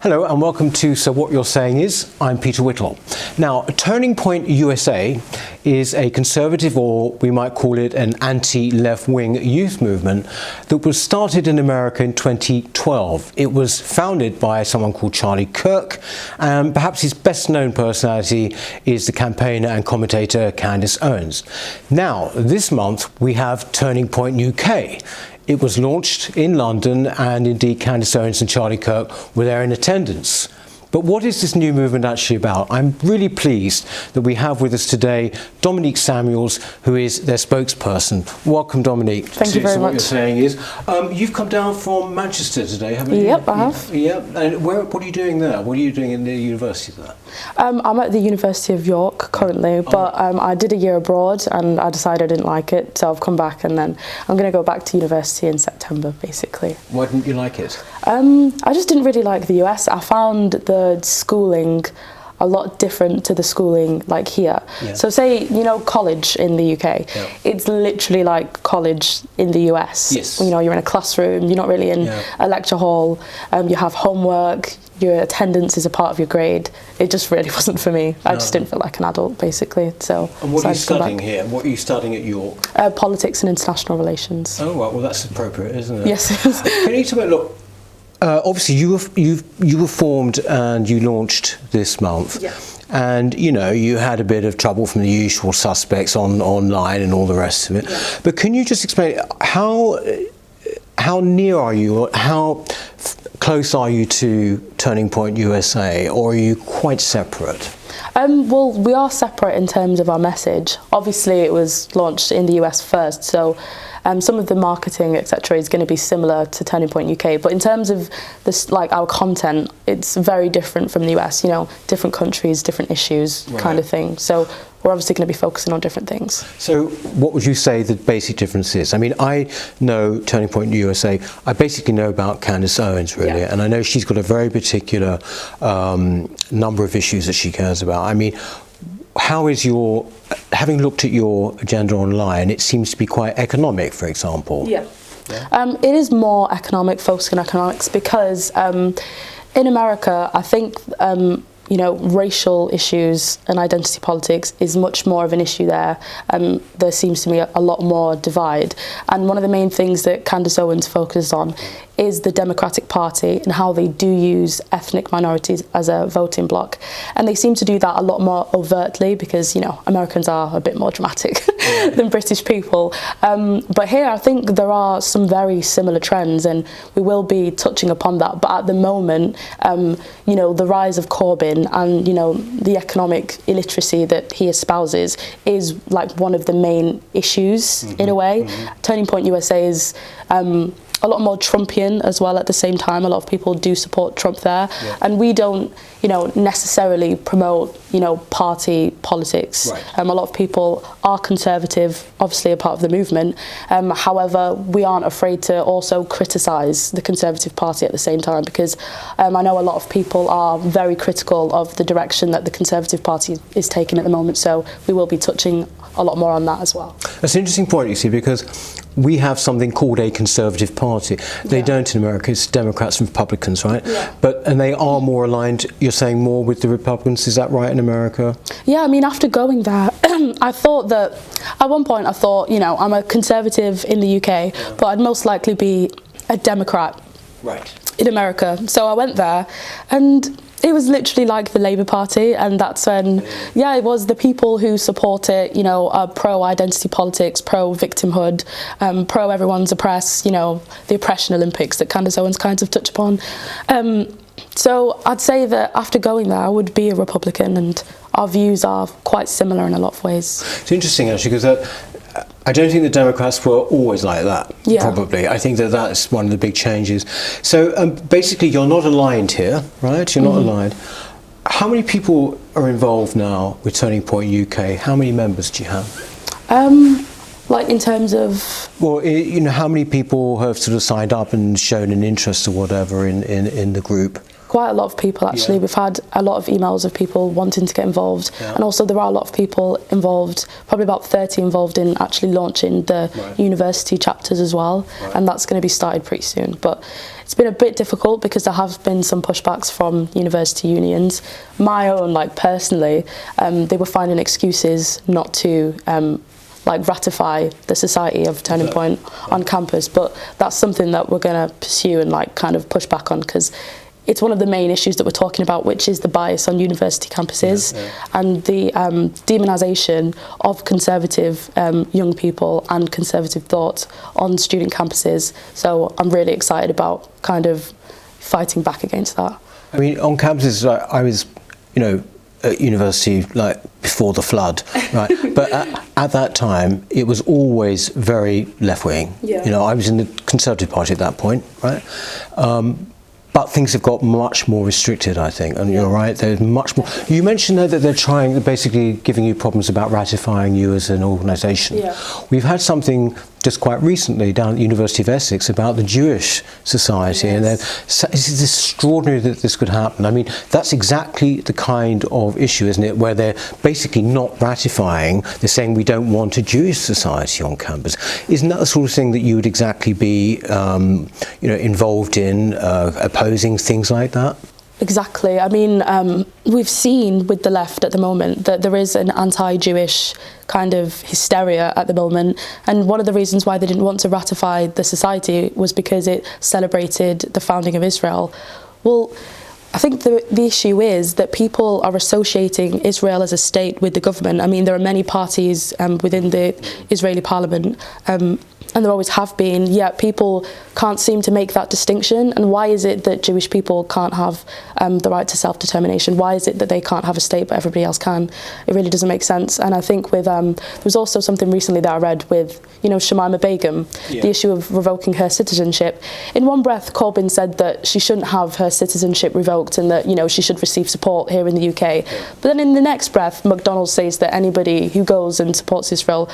Hello and welcome to So What You're Saying Is. I'm Peter Whittle. Now, Turning Point USA is a conservative, or we might call it an anti-left-wing youth movement that was started in America in 2012. It was founded by someone called Charlie Kirk, and perhaps his best known personality is the campaigner and commentator Candace Owens. Now, this month we have Turning Point UK. It was launched in London, and indeed Candace Owens and Charlie Kirk were there in attendance. But what is this new movement actually about? I'm really pleased that we have with us today Dominique Samuels, who is their spokesperson. Welcome, Dominique. Thank you very much. What you're saying is, you've come down from Manchester today, haven't you? Yep, I have. Yep. And what are you doing there? What are you doing in the university there? I'm at the University of York currently, but I did a year abroad and I decided I didn't like it, so I've come back, and then I'm going to go back to university in September, basically. Why didn't you like it? I just didn't really like the US. I found the schooling a lot different to the schooling like here. Yeah. So say, you know, college in the UK, yeah. It's literally like college in the US. Yes. You know, you're in a classroom, you're not really in a lecture hall, you have homework, your attendance is a part of your grade. It just really wasn't for me. I just didn't feel like an adult, basically. So. And what are you studying here? What are you studying at York? Politics and international relations. Oh, right. Well, that's appropriate, isn't it? Yes, it is. Can you tell me, look, obviously you were formed and you launched this month. Yeah. And, you know, you had a bit of trouble from the usual suspects online and all the rest of it. Yeah. But can you just explain how near are you, or how close are you to Turning Point USA, or are you quite separate? Well, we are separate in terms of our message. Obviously, it was launched in the US first, so some of the marketing, etc., is going to be similar to Turning Point UK. But in terms of this, like our content, it's very different from the US. You know, different countries, different issues, kind of thing. So we're obviously going to be focusing on different things. So what would you say the basic difference is? I mean, I know Turning Point USA, I basically know about Candace Owens, really, and I know she's got a very particular number of issues that she cares about. I mean, how is having looked at your agenda online, it seems to be quite economic, for example. Yeah. It is more economic, focused on economics, because in America, I think you know, racial issues and identity politics is much more of an issue there. There seems to be a lot more divide. And one of the main things that Candace Owens focuses on is the Democratic Party and how they do use ethnic minorities as a voting bloc. And they seem to do that a lot more overtly because, you know, Americans are a bit more dramatic than British people. But here I think there are some very similar trends, and we will be touching upon that. But at the moment, you know, the rise of Corbyn and, you know, the economic illiteracy that he espouses is like one of the main issues in a way. Turning Point USA is a lot more Trumpian as well at the same time. A lot of people do support Trump there. And we don't, you know, necessarily promote, you know, party politics. A lot of people are conservative, obviously a part of the movement. However, we aren't afraid to also criticise the Conservative Party at the same time, because I know a lot of people are very critical of the direction that the Conservative Party is taking at the moment, so we will be touching a lot more on that as well. That's an interesting point, you see, because we have something called a Conservative Party. They don't in America. It's Democrats and Republicans, right? And they are more aligned, you're saying, more with the Republicans. Is that right in America? Yeah, I mean, after going there, I thought that, at one point I thought, you know, I'm a Conservative in the UK, but I'd most likely be a Democrat in America. So I went there, and it was literally like the Labour Party, and that's when, it was the people who support it, you know, are pro-identity politics, pro-victimhood, pro-everyone's oppressed, you know, the oppression Olympics that Candace Owens kind of touched upon. So I'd say that after going there, I would be a Republican, and our views are quite similar in a lot of ways. It's interesting, actually, because I don't think the Democrats were always like that, probably. I think that that's one of the big changes. So basically you're not aligned here, right? You're not aligned. How many people are involved now with Turning Point UK? How many members do you have? Like in terms of? Well, you know, how many people have sort of signed up and shown an interest or whatever in the group? Quite a lot of people actually. We've had a lot of emails of people wanting to get involved, and also there are a lot of people involved, probably about 30 involved in actually launching the university chapters as well, and that's going to be started pretty soon. But it's been a bit difficult because there have been some pushbacks from university unions. My own, like personally, they were finding excuses not to like ratify the Society of Turning Point on campus, but that's something that we're going to pursue and like kind of push back on, because it's one of the main issues that we're talking about, which is the bias on university campuses and the demonisation of conservative young people and conservative thought on student campuses. So I'm really excited about kind of fighting back against that. I mean, on campuses, I was, at university like before the flood, right? But at that time, it was always very left-wing. I was in the Conservative Party at that point, right? But things have got much more restricted, I think, and you're right, there's much more. You mentioned that they're basically giving you problems about ratifying you as an organisation. We've had something just quite recently down at the University of Essex about the Jewish Society, and it's extraordinary that this could happen. I mean, that's exactly the kind of issue, isn't it, where they're basically not ratifying, they're saying we don't want a Jewish society on campus. Isn't that the sort of thing that you would exactly be, involved in, opposing things like that? Exactly. I mean, we've seen with the left at the moment that there is an anti-Jewish kind of hysteria at the moment, and one of the reasons why they didn't want to ratify the society was because it celebrated the founding of Israel. Well, I think the issue is that people are associating Israel as a state with the government. I mean, there are many parties within the Israeli parliament, and there always have been, yet people can't seem to make that distinction. And why is it that Jewish people can't have the right to self-determination? Why is it that they can't have a state but everybody else can? It really doesn't make sense. And I think with there was also something recently that I read with, Shamima Begum, the issue of revoking her citizenship. In one breath, Corbyn said that she shouldn't have her citizenship revoked and that, she should receive support here in the UK. But then in the next breath, McDonald says that anybody who goes and supports Israel,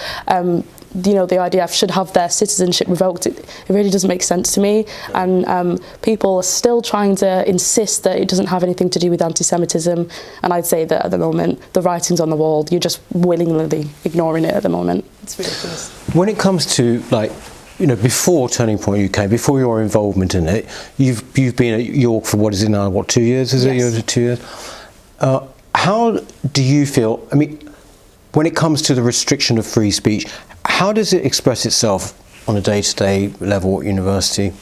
the IDF should have their citizenship revoked. It really doesn't make sense to me, and people are still trying to insist that it doesn't have anything to do with anti-Semitism, and I'd say that at the moment the writing's on the wall. You're just willingly ignoring it at the moment. It's ridiculous. When it comes to before Turning Point UK, before your involvement in it, you've been at York for what is it now? 2 years? Is it 2 years? How do you feel? I mean, when it comes to the restriction of free speech, how does it express itself on a day-to-day level at university?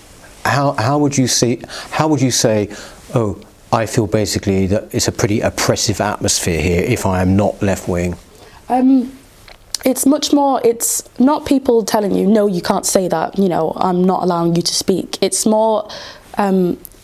How would you say, oh, I feel basically that it's a pretty oppressive atmosphere here if I am not left-wing? It's much more, it's not people telling you, no, you can't say that, I'm not allowing you to speak. It's more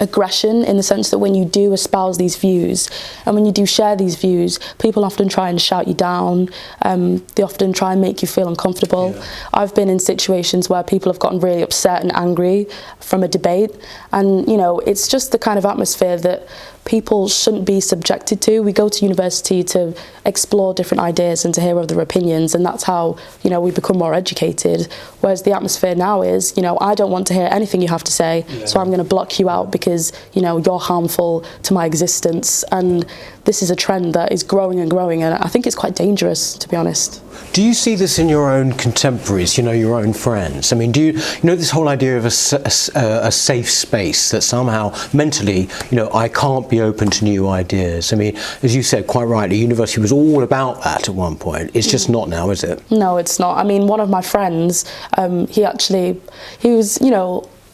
aggression, in the sense that when you do espouse these views and when you do share these views, people often try and shout you down. They often try and make you feel uncomfortable. I've been in situations where people have gotten really upset and angry from a debate, and it's just the kind of atmosphere that people shouldn't be subjected to. We go to university to explore different ideas and to hear other opinions, and that's how we become more educated. Whereas the atmosphere now is, I don't want to hear anything you have to say, so I'm going to block you out because you're harmful to my existence. And this is a trend that is growing and growing, and I think it's quite dangerous, to be honest. Do you see this in your own contemporaries, your own friends? I mean, do you this whole idea of a safe space that somehow mentally, I can't be open to new ideas? I mean, as you said quite rightly, university was all about that at one point. It's just not now, is it? No, it's not. I mean, one of my friends, he was,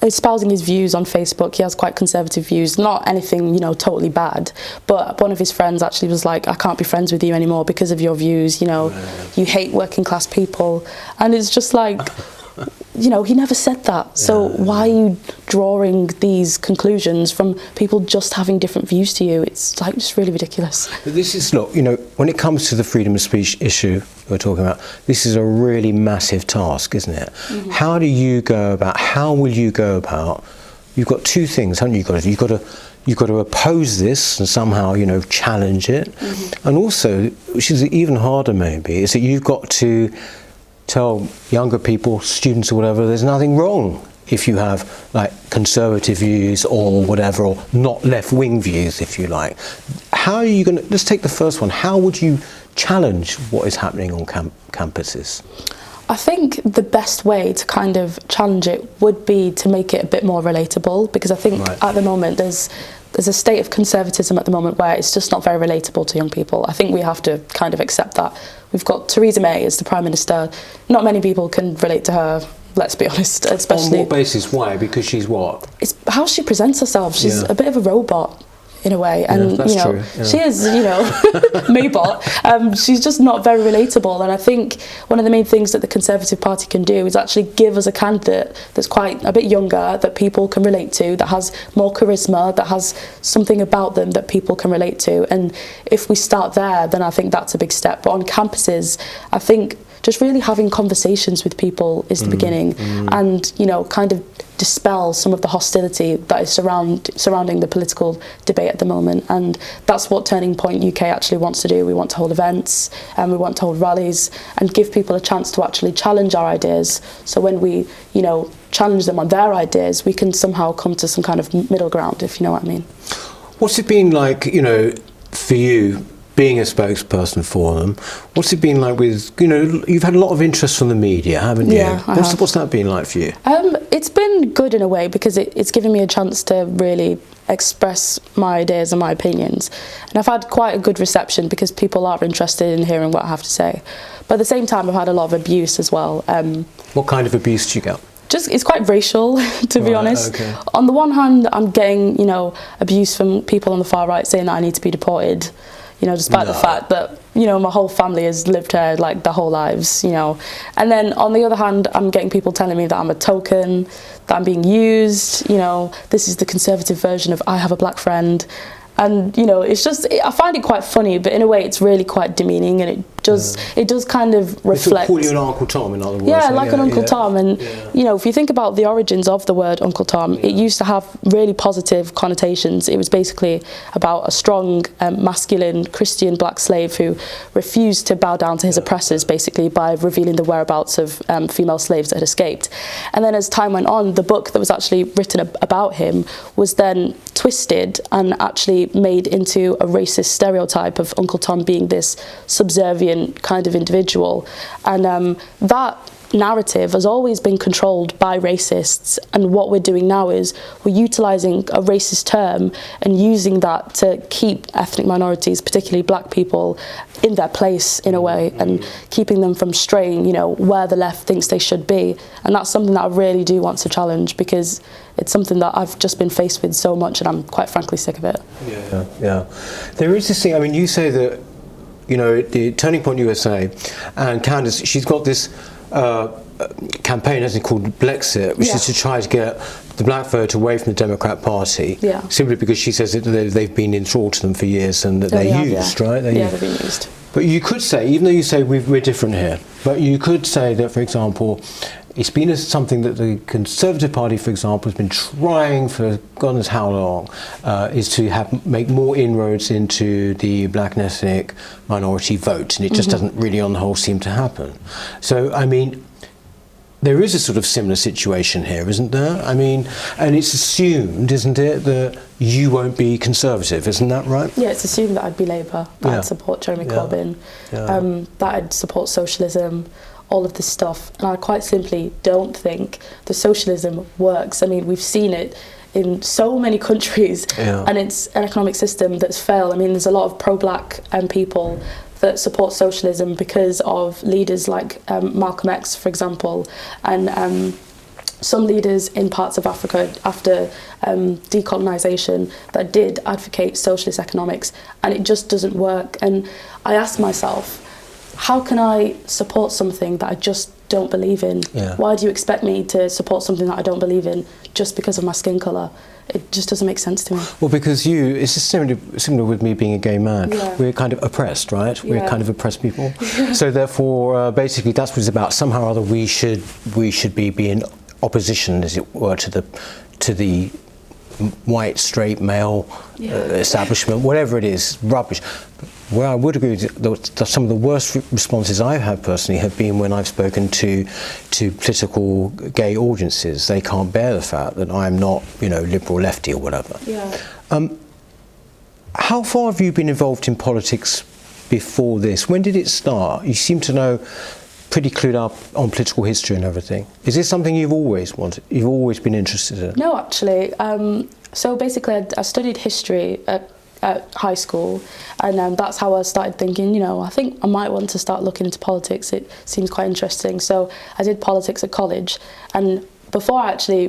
espousing his views on Facebook. He has quite conservative views, not anything, totally bad. But one of his friends actually was like, I can't be friends with you anymore because of your views, you hate working class people. And it's just like, he never said that. So why are you drawing these conclusions from people just having different views to you? It's like just really ridiculous. But this is not, when it comes to the freedom of speech issue we're talking about, this is a really massive task, isn't it? Mm-hmm. How will you go about, you've got two things, haven't you? You've got to oppose this and somehow, challenge it. Mm-hmm. And also, which is even harder maybe, is that you've got to tell younger people, students or whatever, there's nothing wrong if you have like conservative views or whatever, or not left-wing views, if you like. How are you going to, let's take the first one, how would you challenge what is happening on campuses? I think the best way to kind of challenge it would be to make it a bit more relatable, because I think at the moment there's a state of conservatism at the moment where it's just not very relatable to young people. I think we have to kind of accept that. We've got Theresa May as the Prime Minister. Not many people can relate to her, let's be honest, especially... On what basis? Why? Because she's what? It's how she presents herself. She's a bit of a robot in a way, and that's you know, true. Yeah. she is, you know, Maybot. She's just not very relatable, and I think one of the main things that the Conservative Party can do is actually give us a candidate that's quite a bit younger, that people can relate to, that has more charisma, that has something about them that people can relate to. And if we start there, then I think that's a big step. But on campuses, I think just really having conversations with people is the beginning, and you know, kind of dispel some of the hostility that is surrounding the political debate at the moment. And that's what Turning Point UK actually wants to do. We want to hold events and we want to hold rallies and give people a chance to actually challenge our ideas. So when we, you know, challenge them on their ideas, we can somehow come to some kind of middle ground, if you know what I mean. What's it been like, you know, for you, being a spokesperson for them? What's it been like with, you know, you've had a lot of interest from the media, haven't you? Yeah, what's that been like for you? It's been good in a way, because it's given me a chance to really express my ideas and my opinions. And I've had quite a good reception because people are interested in hearing what I have to say. But at the same time, I've had a lot of abuse as well. What kind of abuse do you get? It's quite racial, to be honest. Okay. On the one hand, I'm getting, you know, abuse from people on the far right saying that I need to be deported, you know, despite the fact that, you know, my whole family has lived here like their whole lives, you know. And then on the other hand, I'm getting people telling me that I'm a token, that I'm being used, you know, this is the Conservative version of I have a black friend. And, you know, it's just, I find it quite funny, but in a way it's really quite demeaning, and it does kind of reflect... They call you an Uncle Tom, in other words. Yeah, like an Uncle Tom. And, you know, if you think about the origins of the word Uncle Tom, it used to have really positive connotations. It was basically about a strong, masculine, Christian black slave who refused to bow down to his oppressors, basically, by revealing the whereabouts of female slaves that had escaped. And then as time went on, the book that was actually written about him was then twisted and actually made into a racist stereotype of Uncle Tom being this subservient kind of individual. And that narrative has always been controlled by racists, and what we're doing now is we're utilising a racist term and using that to keep ethnic minorities, particularly black people, in their place in a way, and keeping them from straying, you know, where the left thinks they should be. And that's something that I really do want to challenge, because it's something that I've just been faced with so much, and I'm quite frankly sick of it. Yeah. There is this thing, I mean, you say that, you know, the Turning Point USA, and Candice, she's got this campaign, as it's called, Brexit, which is to try to get the black vote away from the Democrat Party, simply because she says that they've been enthralled to them for years and that they're used, right? They've been used. But you could say, even though you say we're different here, but you could say that, for example, it's been something that the Conservative Party, for example, has been trying for God knows how long, is to make more inroads into the black and ethnic minority vote, and it just doesn't really, on the whole, seem to happen. So, I mean, there is a sort of similar situation here, isn't there? I mean, and it's assumed, isn't it, that you won't be Conservative, isn't that right? Yeah, it's assumed that I'd be Labour, that I'd support Jeremy Corbyn, that I'd support socialism, all of this stuff. And I quite simply don't think the socialism works. I mean, we've seen it in so many countries, and it's an economic system that's failed. I mean, there's a lot of pro-black people that support socialism because of leaders like Malcolm X, for example, and some leaders in parts of Africa after decolonisation that did advocate socialist economics, and it just doesn't work. And I ask myself, how can I support something that I just don't believe in? Why do you expect me to support something that I don't believe in just because of my skin colour? It just doesn't make sense to me. Well, because it's just similar with me being a gay man. We're kind of oppressed, right? We're kind of oppressed people. So therefore, basically, that's what it's about. Somehow or other, we should be in opposition, as it were, to the white, straight, male establishment, whatever it is, rubbish. Well, I would agree with you that some of the worst responses I've had personally have been when I've spoken to political gay audiences. They can't bear the fact that I'm not, liberal lefty or whatever. Yeah. How far have you been involved in politics before this? When did it start? You seem to know pretty clued up on political history and everything. Is this something you've always wanted? You've always been interested in? No, actually. So basically, I studied history at high school, and that's how I started thinking, I think I might want to start looking into politics. It seems quite interesting. So I did politics at college, and before I actually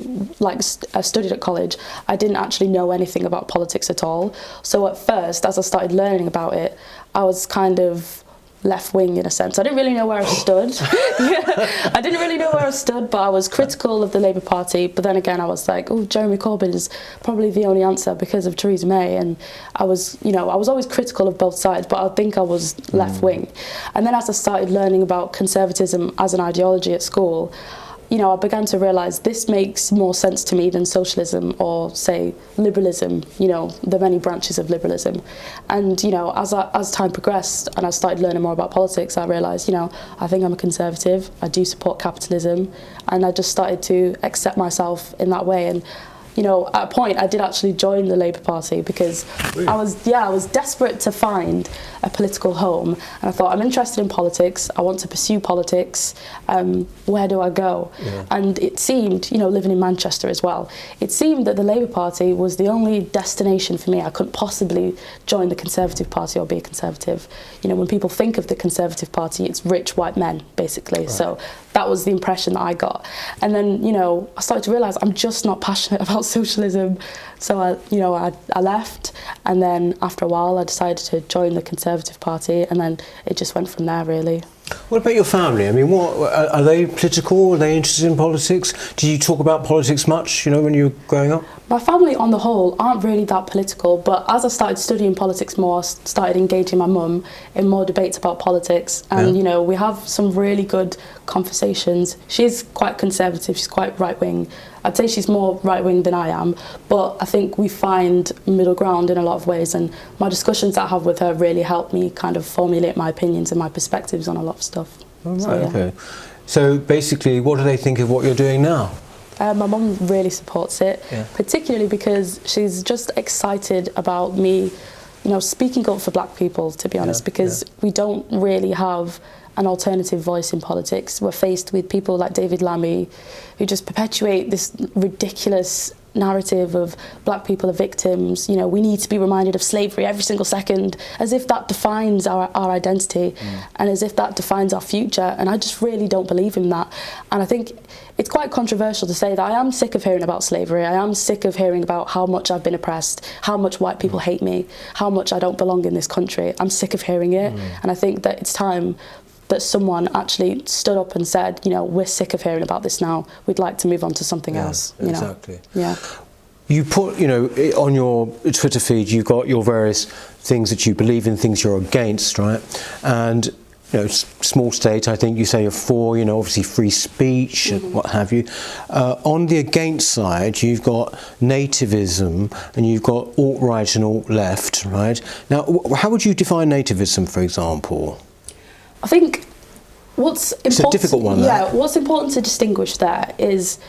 studied at college, I didn't actually know anything about politics at all. So at first, as I started learning about it, I was kind of left-wing in a sense. I didn't really know where I stood. I didn't really know where I stood, but I was critical of the Labour Party. But then again, I was like, oh, Jeremy Corbyn is probably the only answer because of Theresa May. And I was always critical of both sides, but I think I was left-wing. And then as I started learning about conservatism as an ideology at school, I began to realise this makes more sense to me than socialism or, say, liberalism, the many branches of liberalism. And, as time progressed and I started learning more about politics, I realised, I think I'm a conservative, I do support capitalism, and I just started to accept myself in that way. And at a point I did actually join the Labour Party because really? I was desperate to find a political home, and I thought, I'm interested in politics, I want to pursue politics, where do I go? Yeah. And it seemed, living in Manchester as well, it seemed that the Labour Party was the only destination for me. I couldn't possibly join the Conservative Party or be a Conservative. When people think of the Conservative Party, it's rich white men, basically. Right. So that was the impression that I got. And then, I started to realise I'm just not passionate about socialism. So I left, and then after a while I decided to join the Conservative Party, and then it just went from there, really. What about your family? I mean, what are they political? Are they interested in politics? Did you talk about politics much, when you were growing up? My family, on the whole, aren't really that political, but as I started studying politics more, I started engaging my mum in more debates about politics, and we have some really good conversations. She's quite conservative, she's quite right-wing. I'd say she's more right-wing than I am, but I think we find middle ground in a lot of ways, and my discussions that I have with her really help me kind of formulate my opinions and my perspectives on a lot of stuff. Oh, right, okay. So basically, what do they think of what you're doing now? My mum really supports it, particularly because she's just excited about me, speaking up for black people, to be honest, because we don't really have an alternative voice in politics. We're faced with people like David Lammy, who just perpetuate this ridiculous narrative of black people are victims. We need to be reminded of slavery every single second, as if that defines our identity and as if that defines our future. And I just really don't believe in that. And I think it's quite controversial to say that I am sick of hearing about slavery. I am sick of hearing about how much I've been oppressed, how much white people hate me, how much I don't belong in this country. I'm sick of hearing it. And I think that it's time that someone actually stood up and said, we're sick of hearing about this now. We'd like to move on to something else. Exactly. Yeah. You put, on your Twitter feed, you've got your various things that you believe in, things you're against, right? And, small state, I think you say you're for, obviously free speech and what have you. On the against side, you've got nativism and you've got alt-right and alt-left, right? Now, how would you define nativism, for example? I think what's important, it's a difficult one. What's important to distinguish there is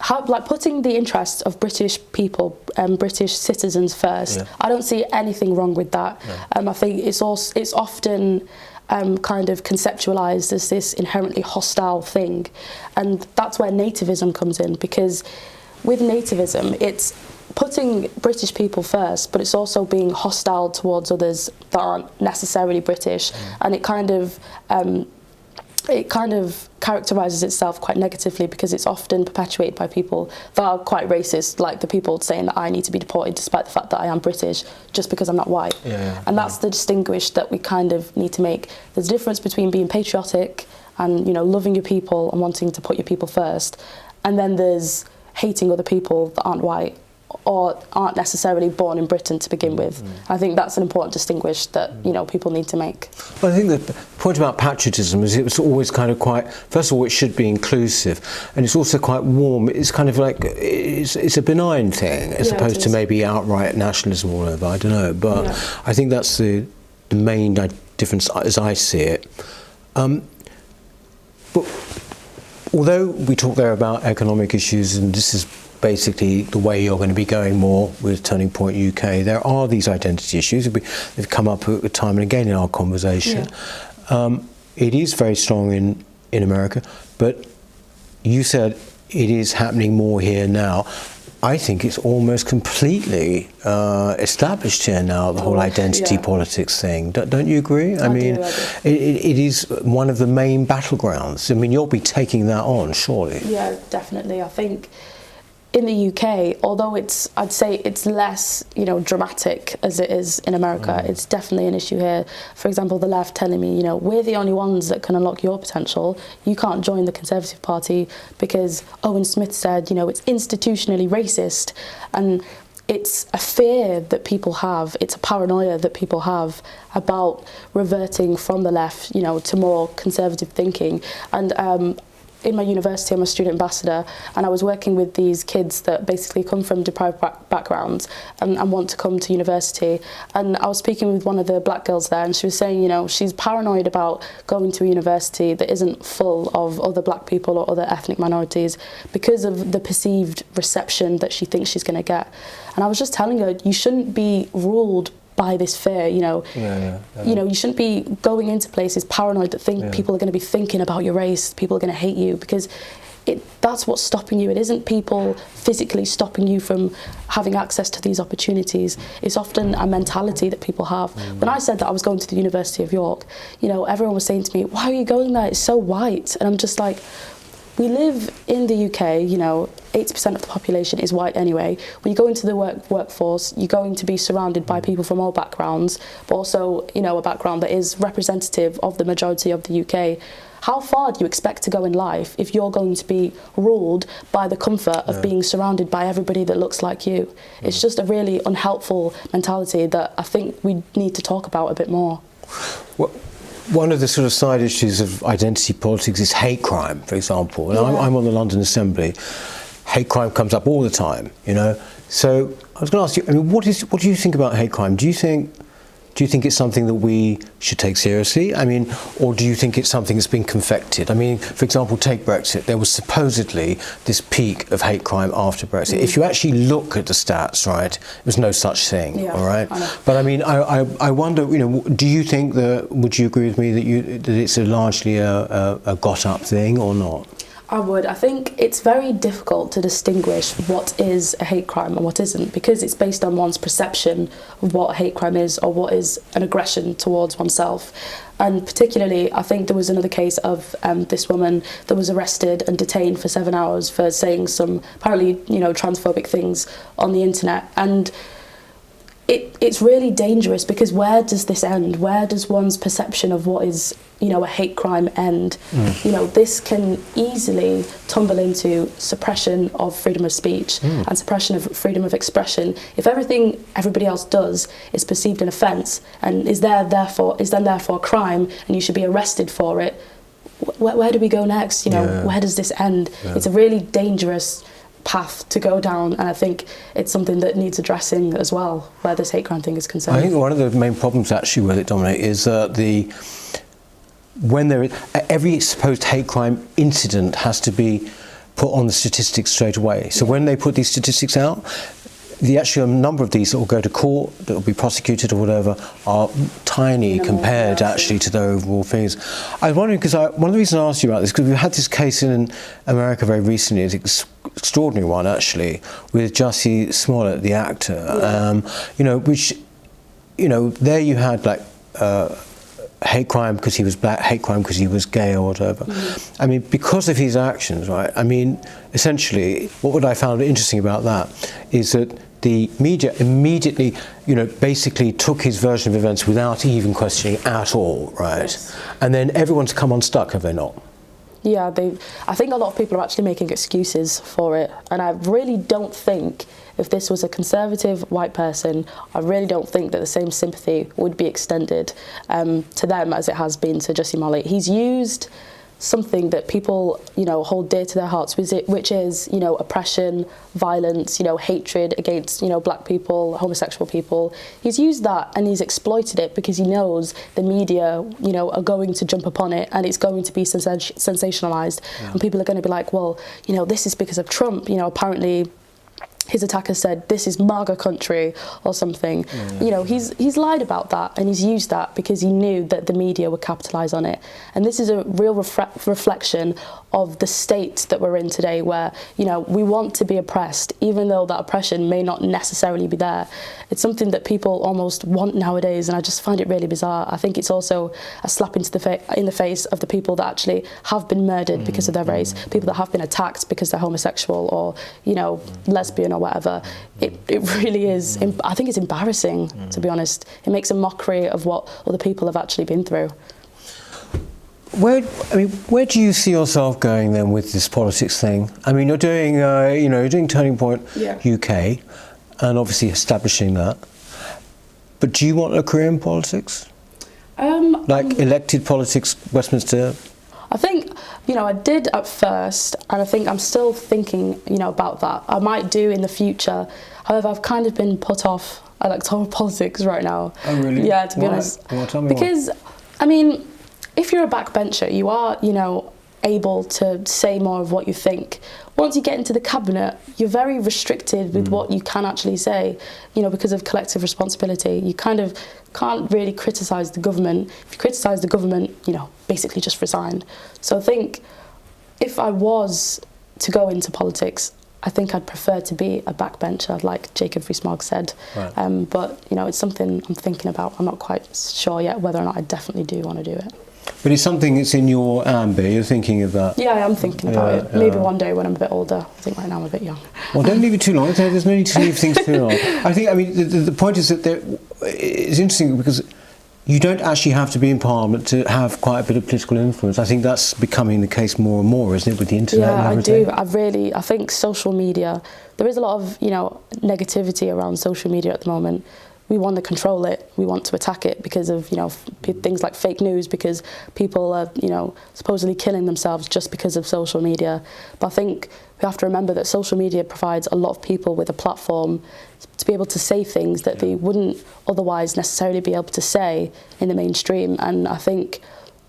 how, putting the interests of British people and British citizens first. Yeah. I don't see anything wrong with that. No. I think it's often kind of conceptualised as this inherently hostile thing, and that's where nativism comes in, because with nativism it's putting British people first, but it's also being hostile towards others that aren't necessarily British, and it kind of characterises itself quite negatively because it's often perpetuated by people that are quite racist, like the people saying that I need to be deported despite the fact that I am British just because I'm not white. And that's the distinguish that we kind of need to make. There's a difference between being patriotic and loving your people and wanting to put your people first, and then there's hating other people that aren't white or aren't necessarily born in Britain to begin with. I think that's an important distinguish that people need to make. Well, I think the point about patriotism is it's always kind of quite, first of all, it should be inclusive, and it's also quite warm. It's kind of like it's a benign thing as opposed to maybe outright nationalism or whatever. I don't know, but I think that's the the main difference as I see it. But although we talk there about economic issues, and this is basically the way you're going to be going more with Turning Point UK, there are these identity issues. They've come up time and again in our conversation. Yeah. It is very strong in America, but you said it is happening more here now. I think it's almost completely established here now, the whole identity politics thing. Don't you agree? I mean, it is one of the main battlegrounds. I mean, you'll be taking that on, surely. Yeah, definitely. I think in the UK, although I'd say it's less, dramatic as it is in America, it's definitely an issue here. For example, the left telling me, we're the only ones that can unlock your potential. You can't join the Conservative Party because Owen Smith said, it's institutionally racist. And it's a fear that people have, it's a paranoia that people have about reverting from the left, to more conservative thinking. And in my university, I'm a student ambassador, and I was working with these kids that basically come from deprived backgrounds and want to come to university. And I was speaking with one of the black girls there, and she was saying, she's paranoid about going to a university that isn't full of other black people or other ethnic minorities because of the perceived reception that she thinks she's going to get. And I was just telling her, you shouldn't be ruled by this fear, you shouldn't be going into places paranoid that think people are going to be thinking about your race, people are going to hate you, because that's what's stopping you. It isn't people physically stopping you from having access to these opportunities. It's often a mentality that people have. When I said that I was going to the University of York, everyone was saying to me, why are you going there? It's so white. And I'm just like, we live in the UK, 80% of the population is white anyway. When you go into the workforce, you're going to be surrounded by people from all backgrounds, but also, a background that is representative of the majority of the UK. How far do you expect to go in life if you're going to be ruled by the comfort of being surrounded by everybody that looks like you? It's just a really unhelpful mentality that I think we need to talk about a bit more. Well, one of the sort of side issues of identity politics is hate crime, for example. And I'm on the London Assembly. Hate crime comes up all the time, So I was going to ask you, I mean, what do you think about hate crime? Do you think it's something that we should take seriously? I mean, or do you think it's something that's been confected? I mean, for example, take Brexit. There was supposedly this peak of hate crime after Brexit. If you actually look at the stats, right, there was no such thing, all right? But I mean, I wonder, do you think would you agree with me that it's largely a got-up thing or not? I would. I think it's very difficult to distinguish what is a hate crime and what isn't, because it's based on one's perception of what a hate crime is or what is an aggression towards oneself. And particularly, I think there was another case of this woman that was arrested and detained for 7 hours for saying some apparently, transphobic things on the internet. And it's really dangerous, because where does this end? Where does one's perception of what is, a hate crime end? This can easily tumble into suppression of freedom of speech and suppression of freedom of expression. If everything everybody else does is perceived an offence and is then therefore a crime, and you should be arrested for it, where do we go next? Where does this end? It's a really dangerous path to go down, and I think it's something that needs addressing as well, where this hate crime thing is concerned. I think one of the main problems actually with it, Dominique, is when there is every supposed hate crime incident has to be put on the statistics straight away. So when they put these statistics out, the actual number of these that will go to court, that will be prosecuted or whatever, are tiny compared actually to the overall figures. I was wondering, because one of the reasons I asked you about this, because we've had this case in America very recently, it's an extraordinary one actually, with Jussie Smollett, the actor, which, there you had like hate crime because he was black, hate crime because he was gay or whatever. I mean, because of his actions, right? I mean, essentially, what I found interesting about that is that the media immediately, basically took his version of events without even questioning at all, right? Yes. And then everyone's come unstuck, have they not? Yeah, I think a lot of people are actually making excuses for it, and I really don't think, if this was a conservative white person, I really don't think that the same sympathy would be extended to them as it has been to Jussie Smollett. He's used something that people, you know, hold dear to their hearts, which is, you know, oppression, violence, you know, hatred against, you know, black people, homosexual people. He's used that and he's exploited it because he knows the media, you know, are going to jump upon it and it's going to be sensationalized. Yeah. And people are going to be like, well, you know, this is because of Trump. You know, apparently his attacker said, this is MAGA country or something. Yeah. You know, he's lied about that and he's used that because he knew that the media would capitalise on it. And this is a real reflection of the state that we're in today where, you know, we want to be oppressed, even though that oppression may not necessarily be there. It's something that people almost want nowadays, and I just find it really bizarre. I think it's also a slap into in the face of the people that actually have been murdered because of their race, people that have been attacked because they're homosexual or, you know, lesbian or whatever. It really is, I think it's embarrassing, to be honest. It makes a mockery of what other people have actually been through. Where do you see yourself going then with this politics thing? I mean, you're doing, you know, you're doing Turning Point UK, and obviously establishing that. But do you want a career in politics? Like elected politics, Westminster? I think, you know, I did at first, and I think I'm still thinking, you know, about that. I might do in the future. However, I've kind of been put off electoral politics right now. Oh, really? Yeah, to be honest. Well, tell me because, why. I mean, if you're a backbencher, you are, you know, able to say more of what you think. Once you get into the cabinet, you're very restricted with what you can actually say, you know, because of collective responsibility. You kind of can't really criticise the government. If you criticise the government, you know, basically just resign. So I think if I was to go into politics, I think I'd prefer to be a backbencher, like Jacob Rees-Mogg said. Right. But, you know, it's something I'm thinking about. I'm not quite sure yet whether or not I definitely do want to do it. But it's something that's in your amber, you're thinking of that? Yeah, I am thinking about it. Maybe one day when I'm a bit older. I think right now I'm a bit young. Well, don't leave it too long. There's no need to leave things too long. I think, I mean, the point is that it's interesting because you don't actually have to be in Parliament to have quite a bit of political influence. I think that's becoming the case more and more, isn't it, with the internet and everything? Yeah, I do. I think social media, there is a lot of, you know, negativity around social media at the moment. We want to control it, we want to attack it because of, you know, things like fake news, because people are, you know, supposedly killing themselves just because of social media. But I think we have to remember that social media provides a lot of people with a platform to be able to say things that they wouldn't otherwise necessarily be able to say in the mainstream. And I think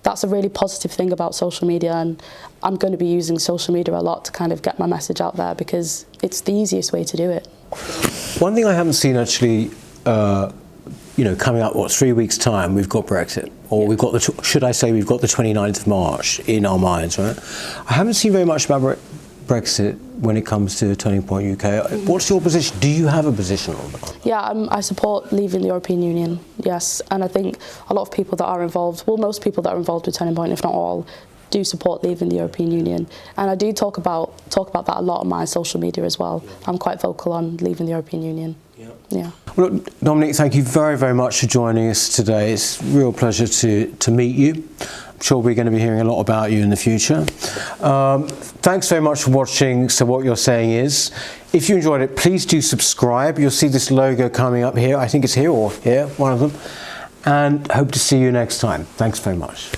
that's a really positive thing about social media, and I'm going to be using social media a lot to kind of get my message out there because it's the easiest way to do it. One thing I haven't seen actually, you know, coming up, 3 weeks' time, we've got Brexit, or we've got should I say we've got the 29th of March in our minds, right? I haven't seen very much about Brexit when it comes to Turning Point UK. What's your position? Do you have a position on that? Yeah, I support leaving the European Union, yes, and I think a lot of people that are involved, well, most people that are involved with Turning Point, if not all, do support leaving the European Union, and I do talk about that a lot on my social media as well. I'm quite vocal on leaving the European Union. Yeah. Well, look, Dominique, thank you very, very much for joining us today. It's a real pleasure to meet you. I'm sure we're going to be hearing a lot about you in the future. Thanks very much for watching So What You're Saying Is. If you enjoyed it, please do subscribe. You'll see this logo coming up here. I think it's here or here, one of them. And hope to see you next time. Thanks very much.